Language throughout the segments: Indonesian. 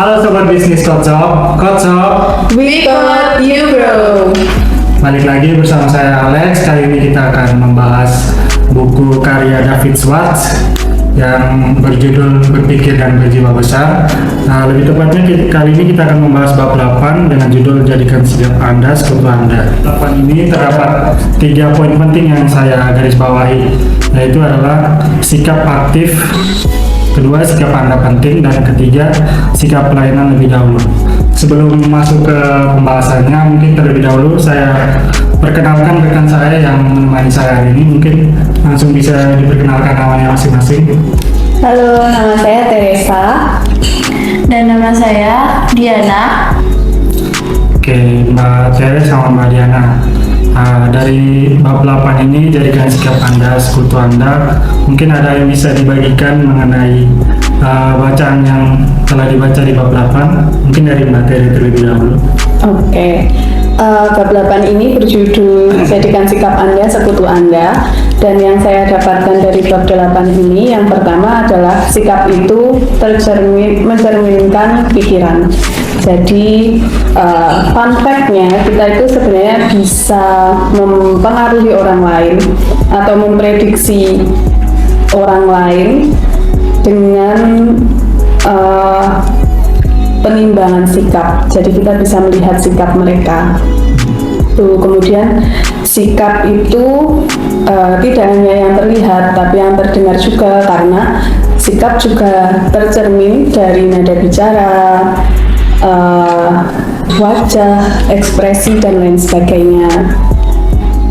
Halo Sobat Bisnis Kocok, We got you bro. balik lagi bersama saya Alex. Kali ini kita akan membahas buku karya David Schwartz yang berjudul Berpikir dan Berjiwa Besar. Nah, lebih tepatnya kali ini kita akan membahas bab 8 dengan judul Jadikan Sikap Anda Sekutu Anda. 8 ini terdapat 3 poin penting yang saya garis bawahi, yaitu adalah sikap aktif, kedua sikap Anda penting, dan ketiga sikap pelayanan lebih dahulu. Sebelum masuk ke pembahasannya, mungkin terlebih dahulu saya perkenalkan rekan saya yang menemani saya hari ini. Mungkin langsung bisa diperkenalkan namanya masing-masing. Halo, nama saya Teresa. Dan nama saya Diana. Oke, Mbak Teres sama Mbak Diana. Dari bab 8 ini, jadikan sikap Anda sekutu Anda. Mungkin ada yang bisa dibagikan mengenai bacaan yang telah dibaca di bab 8. Mungkin dari Mbak Teres terlebih dahulu. Oke. Bab 8 ini berjudul Jadikan Sikap Anda Sekutu Anda. Dan yang saya dapatkan dari bab 8 ini, yang pertama adalah sikap itu mencerminkan pikiran. Jadi fun fact-nya, kita itu sebenarnya bisa mempengaruhi orang lain atau memprediksi orang lain dengan penimbangan sikap. Jadi kita bisa melihat sikap mereka. Tuh, kemudian sikap itu tidak hanya yang terlihat, tapi yang terdengar juga, karena sikap juga tercermin dari nada bicara, wajah, ekspresi, dan lain sebagainya.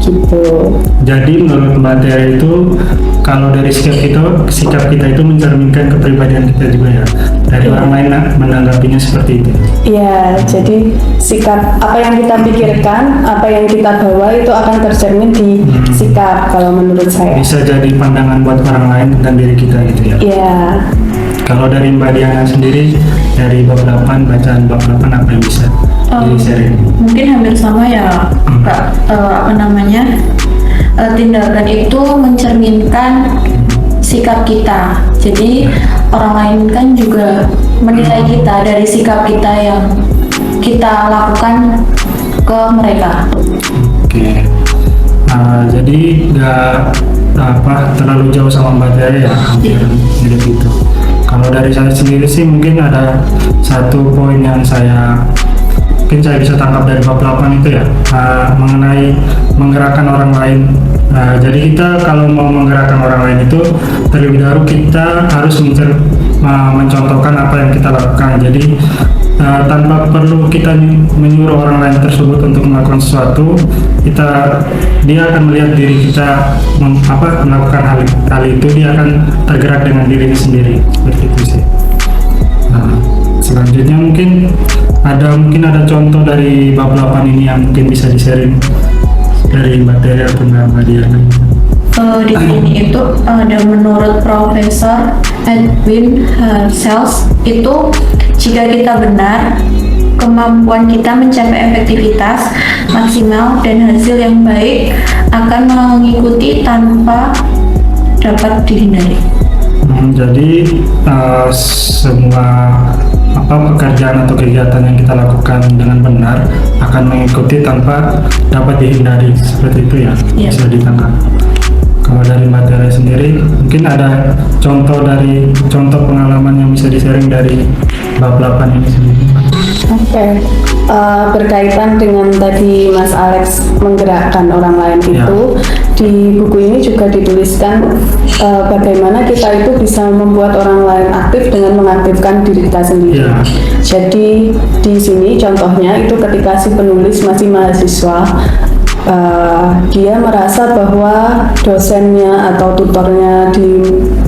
Gitu. Jadi menurut Mbak Tere itu, kalau dari sikap kita itu mencerminkan kepribadian kita juga ya. Dari orang lain menanggapinya seperti itu. Iya, jadi sikap apa yang kita pikirkan, apa yang kita bawa itu akan tercermin di sikap kalau menurut saya. Bisa jadi pandangan buat orang lain tentang diri kita gitu ya. Iya. Kalau dari Mbak Diana sendiri, dari bab 8, bacaan bab 8 apa yang bisa di-sharing? Mungkin hampir sama ya, Kak. Tindakan itu mencerminkan sikap kita. Jadi orang lain kan juga menilai kita dari sikap kita yang kita lakukan ke mereka. Oke. Jadi nggak terlalu jauh sama Mbak Tere ya, hampir mirip itu. Kalau dari saya sendiri sih mungkin ada satu poin yang mungkin saya bisa tangkap dari bab 8 itu ya, mengenai menggerakkan orang lain. Jadi kita kalau mau menggerakkan orang lain itu terlebih dahulu kita harus mencontohkan apa yang kita lakukan. Jadi tanpa perlu kita menyuruh orang lain tersebut untuk melakukan sesuatu, dia akan melihat diri kita melakukan hal itu, dia akan tergerak dengan dirinya sendiri, seperti itu sih. Selanjutnya mungkin ada contoh dari bab 8 ini yang mungkin bisa di-sharing dari Mbak Tere atau Mbak Diana. Di sini itu ada menurut Profesor Edwin Husserl itu, jika kita benar, kemampuan kita mencapai efektivitas maksimal dan hasil yang baik akan mengikuti tanpa dapat dihindari. Jadi semua pekerjaan atau kegiatan yang kita lakukan dengan benar akan mengikuti tanpa dapat dihindari, seperti itu ya. Bisa ditangkap. Kalau dari Mbak Tere sendiri, mungkin ada contoh pengalaman yang bisa di-sharing dari bab 8 ini sendiri. Oke. Berkaitan dengan tadi Mas Alex menggerakkan orang lain itu, di buku ini juga dituliskan bagaimana kita itu bisa membuat orang lain aktif dengan mengaktifkan diri kita sendiri. Jadi di sini contohnya itu ketika si penulis masih mahasiswa, dia merasa bahwa dosennya atau tutornya di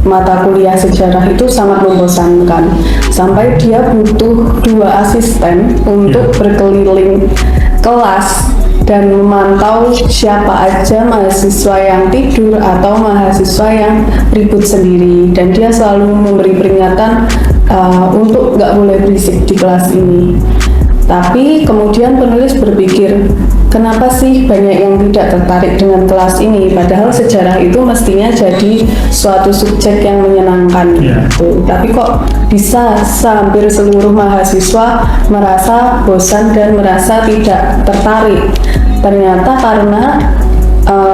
mata kuliah sejarah itu sangat membosankan, sampai dia butuh 2 asisten untuk berkeliling kelas dan memantau siapa aja mahasiswa yang tidur atau mahasiswa yang ribut sendiri, dan dia selalu memberi peringatan untuk nggak boleh berisik di kelas ini. Tapi kemudian penulis berpikir, kenapa sih banyak yang tidak tertarik dengan kelas ini? Padahal sejarah itu mestinya jadi suatu subjek yang menyenangkan gitu. Tapi kok bisa hampir seluruh mahasiswa merasa bosan dan merasa tidak tertarik? Ternyata karena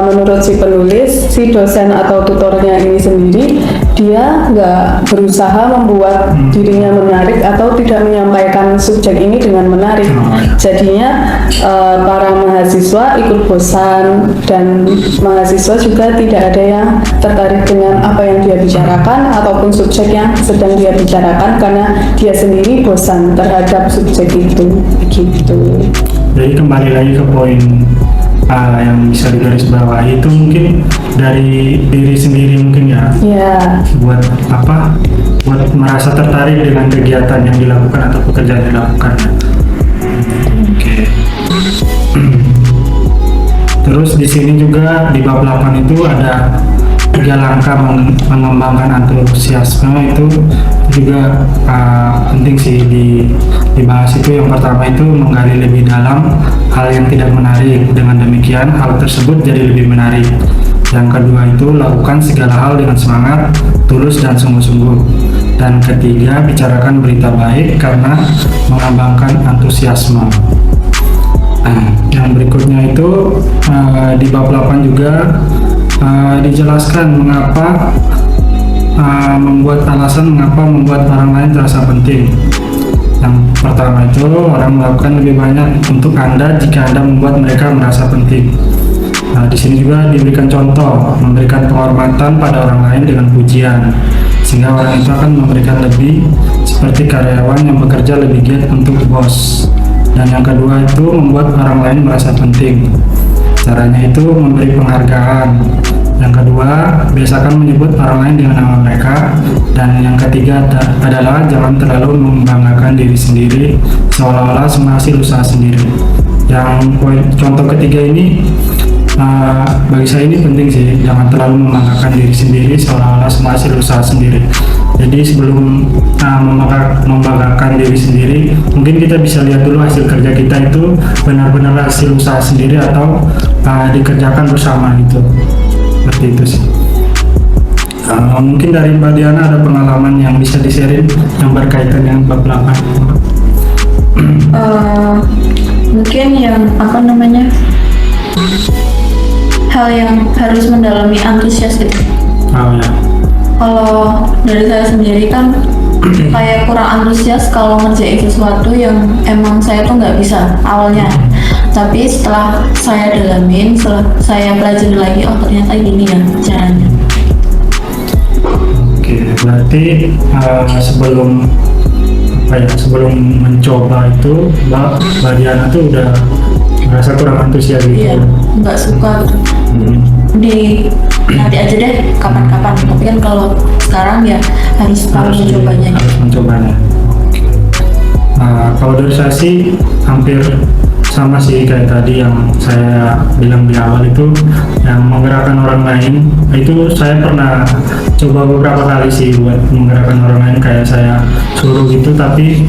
menurut si penulis, si dosen atau tutornya ini sendiri, dia nggak berusaha membuat dirinya menarik atau tidak menyampaikan subjek ini dengan menarik. Jadinya para mahasiswa ikut bosan dan mahasiswa juga tidak ada yang tertarik dengan apa yang dia bicarakan ataupun subjek yang sedang dia bicarakan karena dia sendiri bosan terhadap subjek itu. Gitu. Jadi kembali lagi ke poin yang bisa digarisbawahi itu mungkin dari diri sendiri mungkin ya. Buat apa? Buat merasa tertarik dengan kegiatan yang dilakukan atau pekerjaan yang dilakukan. Oke. Terus di sini juga di bab 8 itu ada 3 langkah mengembangkan antusiasme, itu juga penting sih dibahas. Itu yang pertama itu menggali lebih dalam hal yang tidak menarik, dengan demikian hal tersebut jadi lebih menarik. Yang kedua itu lakukan segala hal dengan semangat, tulus dan sungguh-sungguh. Dan ketiga, bicarakan berita baik karena mengembangkan antusiasme. Yang berikutnya itu di bab 8 juga dijelaskan mengapa membuat orang lain terasa penting. Yang pertama itu orang melakukan lebih banyak untuk Anda jika Anda membuat mereka merasa penting. Di sini juga diberikan contoh memberikan penghormatan pada orang lain dengan pujian, sehingga orang itu akan memberikan lebih, seperti karyawan yang bekerja lebih giat untuk bos. Dan yang kedua itu membuat orang lain merasa penting. Caranya itu memberi penghargaan. Yang kedua, biasakan menyebut orang lain dengan nama mereka. Dan yang ketiga adalah jangan terlalu membanggakan diri sendiri seolah-olah semua hasil usaha sendiri. Yang contoh ketiga ini bagi saya ini penting sih, jangan terlalu membanggakan diri sendiri seolah-olah semua hasil usaha sendiri. Jadi sebelum membanggakan diri sendiri, mungkin kita bisa lihat dulu hasil kerja kita itu benar-benar hasil usaha sendiri atau dikerjakan bersama gitu. Seperti itu sih. Mungkin dari Mbak Diana ada pengalaman yang bisa di-share yang berkaitan dengan bab 8. Mungkin yang hal yang harus mendalami antusias itu. Kalau dari saya sendiri kan kayak kurang antusias kalau ngerjain sesuatu yang emang saya tuh nggak bisa awalnya. Tapi setelah saya dalamin, setelah saya pelajari lagi, oh ternyata gini ya caranya. Oke, berarti sebelum mencoba itu Mbak Diana tuh udah merasa kurang antusias gitu. Iya, nggak suka gitu. Nanti aja deh kapan-kapan. Tapi kan kalau sekarang ya harus mencobanya. Harus mencobanya. Kalau dari saya sih hampir sama sih kayak tadi yang saya bilang di awal itu, yang menggerakkan orang lain itu saya pernah coba beberapa kali sih buat menggerakkan orang lain, kayak saya suruh gitu, tapi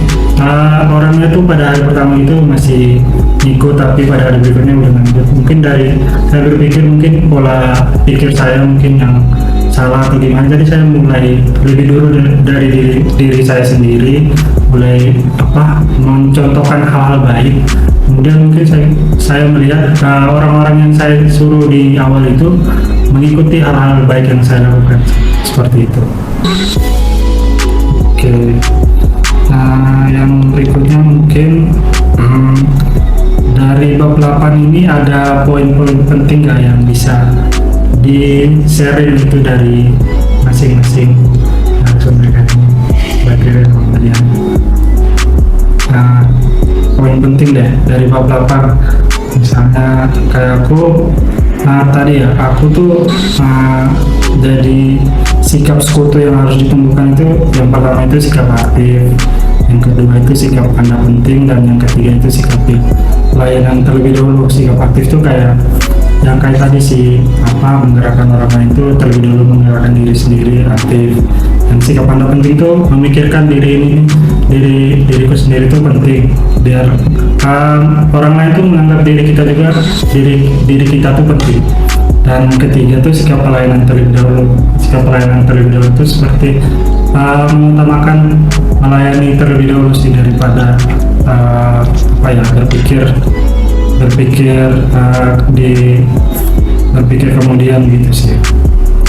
orangnya tuh pada hari pertama itu masih ikut, tapi pada hari berikutnya udah lanjut. Mungkin dari saya berpikir mungkin pola pikir saya mungkin yang salah atau gimana, jadi saya mulai lebih dulu dari diri saya sendiri, mulai mencontohkan hal-hal baik. Kemudian mungkin saya melihat orang-orang yang saya suruh di awal itu mengikuti hal-hal baik yang saya lakukan, seperti itu. Oke. Nah, yang berikutnya mungkin dari bab 8 ini ada poin-poin penting nggak yang bisa di-share itu dari masing-masing narasumber bagian kemudian. Nah, poin penting deh dari bab 8, misalnya kayak aku tadi ya, aku tuh jadi sikap sekutu yang harus ditumbuhkan itu, yang pertama itu sikap aktif, yang kedua itu sikap pandang penting, dan yang ketiga itu sikap pelayanan terlebih dahulu. Sikap aktif tuh kayak yang kayak tadi sih, menggerakkan orang lain itu terlebih dahulu menggerakkan diri sendiri, aktif. Dan sikap Anda penting tuh memikirkan diriku sendiri itu penting, biar orang lain tuh menganggap diri kita juga, diri kita tuh penting. Dan ketiga tuh sikap pelayanan terlebih dahulu. Sikap pelayanan terlebih dahulu itu seperti mengutamakan melayani terlebih dahulu sih, daripada berpikir kemudian gitu sih.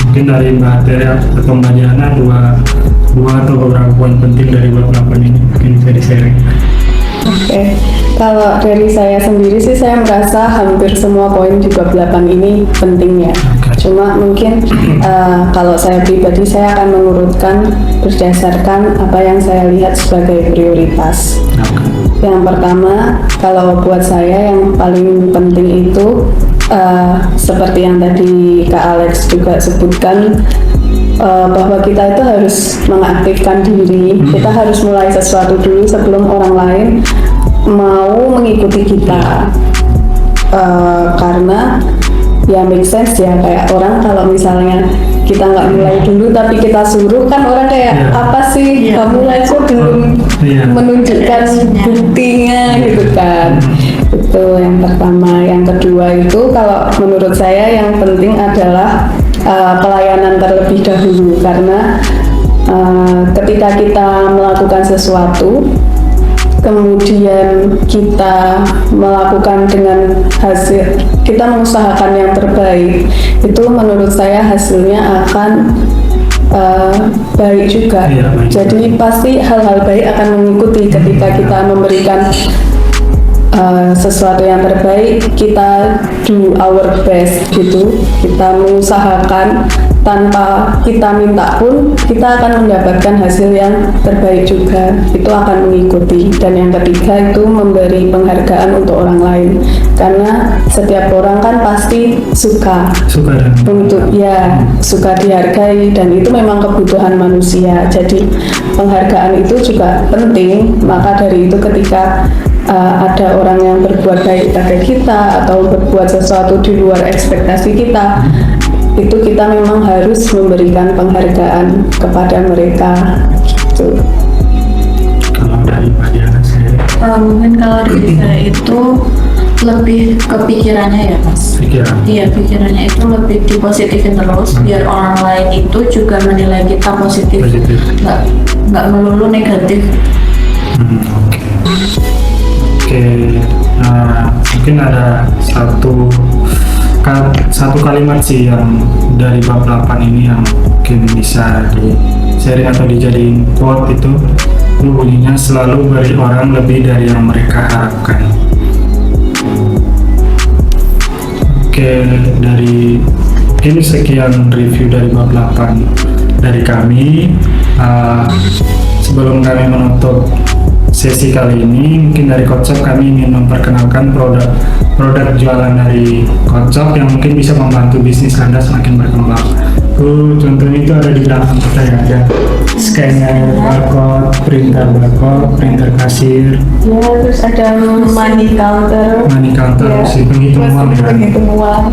Mungkin dari Mbak Tere atau Mbak Diana dua atau beberapa poin penting dari bab 8 ini mungkin bisa di-sharing. Oke, kalau dari saya sendiri sih saya merasa hampir semua poin di bab 8 ini penting ya. Cuma mungkin kalau saya pribadi saya akan mengurutkan berdasarkan apa yang saya lihat sebagai prioritas. Yang pertama, kalau buat saya yang paling penting itu seperti yang tadi Kak Alex juga sebutkan, bahwa kita itu harus mengaktifkan diri. Kita harus mulai sesuatu dulu sebelum orang lain mau mengikuti kita. Karena ya make sense ya, kayak orang kalau misalnya kita nggak mulai dulu tapi kita suruh, kan orang kayak apa sih kamu mulai kok belum menunjukkan buktinya gitu kan. Itu yang pertama. Yang kedua itu kalau menurut saya yang penting adalah pelayanan terlebih dahulu, karena ketika kita melakukan sesuatu kemudian kita melakukan dengan hasil, kita mengusahakan yang terbaik, itu menurut saya hasilnya akan baik juga. Jadi pasti hal-hal baik akan mengikuti ketika kita memberikan sesuatu yang terbaik. Kita do our best gitu, kita mengusahakan tanpa kita minta pun kita akan mendapatkan hasil yang terbaik juga, itu akan mengikuti. Dan yang ketiga itu memberi penghargaan untuk orang lain, karena setiap orang kan pasti suka untuk suka dihargai, dan itu memang kebutuhan manusia. Jadi penghargaan itu juga penting. Maka dari itu ketika ada orang yang berbuat baik pada kita atau berbuat sesuatu di luar ekspektasi kita, itu kita memang harus memberikan penghargaan kepada mereka gitu. Kalau dari Mbak Diana sendiri? Mungkin kalau dari saya itu lebih ke pikirannya ya Mas. Iya, pikirannya itu lebih dipositifin terus, biar orang lain itu juga menilai kita positif. Nggak melulu negatif. Oke. Nah, mungkin ada satu kalimat sih yang dari bab 8 ini yang mungkin bisa di-sharing atau dijadiin quote. Itu bunyinya, selalu beri orang lebih dari yang mereka harapkan. Oke, dari ini sekian review dari bab 8 dari kami. Sebelum kami menutup sesi kali ini, mungkin dari Kotshop kami ingin memperkenalkan produk jualan dari Kotshop yang mungkin bisa membantu bisnis Anda semakin berkembang. Contohnya itu ada di belakang kita ya, ada scanner barcode, printer kasir, ya, terus ada money counter ya, si penghitung uang ya. Penghitung uang.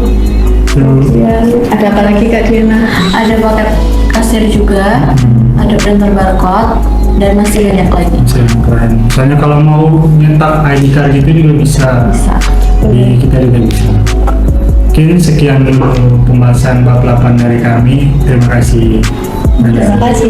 Ya, ada apa lagi Kak Diana? Ada paket kasir juga, ada printer barcode, dan masih banyak lagi. Misalnya kalau mau nyetak ID card gitu juga bisa. Jadi kita juga bisa. Mungkin sekian dulu pembahasan bab 8 dari kami. Terima kasih. Terima kasih.